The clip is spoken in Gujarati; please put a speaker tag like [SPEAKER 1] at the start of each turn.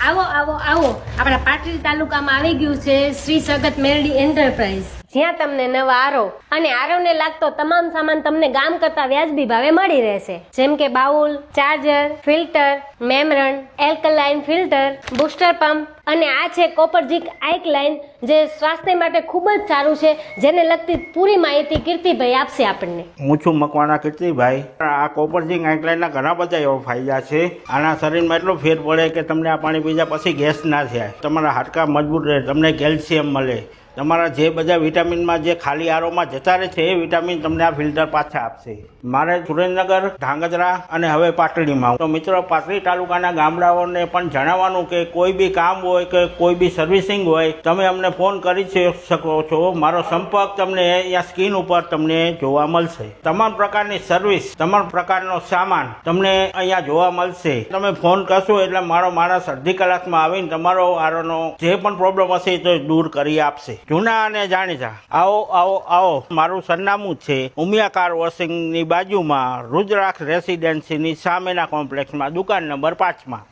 [SPEAKER 1] આવો આવો આવો આપણા પાટડી તાલુકામાં આવી ગયું છે શ્રી સગત મેલડી એન્ટરપ્રાઇઝ, જ્યાં તમને નવા આરો અને આરોને લાગતો તમામ સામાન તમને ગામ કરતા વ્યાજબી ભાવે મળી રહેશે, જેમ કે bowl, charger, filter, membrane, alkaline filter, booster pump અને આ છે કોપરજીક આઇકલાઇન, જે સ્વાસ્થ્ય માટે ખૂબ જ સારું છે, જેને લગતી પૂરી માહિતી કીર્તિભાઈ આપશે આપણને.
[SPEAKER 2] હું છું મકવાણા કીર્તિભાઈ. આ કોપરજીક આઇકલાઇનના ઘણા બધા એવા ફાયદા છે. આના શરીરમાં એટલો ફેર પડે કે તમને આ પાણી પીધા પછી ગેસ ના થાય, તમારા હાડકાં મજબૂત રહે, તમને કેલ્શિયમ મળે, તમારા જે બધા વિટામિનમાં જે ખાલી આરોમાં જતા રહે છે એ વિટામિન તમને આ ફિલ્ટર પાછા આપશે. મારે સુરેન્દ્રનગર, ધાંગધ્રા અને હવે પાટડીમાં. તો મિત્રો, પાટડી તાલુકાના ગામડાઓને પણ જણાવવાનું કે કોઈ બી કામ હોય કે કોઈ બી સર્વિસિંગ હોય, તમે અમને ફોન કરી શકો છો. મારો સંપર્ક તમને અહીંયા સ્ક્રીન ઉપર તમને જોવા મળશે. તમામ પ્રકારની સર્વિસ, તમામ પ્રકારનો સામાન તમને અહીંયા જોવા મળશે. તમે ફોન કરશો એટલે મારો માણસ અડધી કલાકમાં આવીને તમારો આરોનો જે પણ પ્રોબ્લેમ હશે તો દૂર કરી આપશે. જૂના અને જાણીતા. આવો આવો આવો. મારું સરનામું છે ઉમિયા કાર વોશિંગની બાજુમાં, રુદ્રાક્ષ રેસિડેન્સીની સામેના કોમ્પ્લેક્સમાં, દુકાન નંબર 5માં.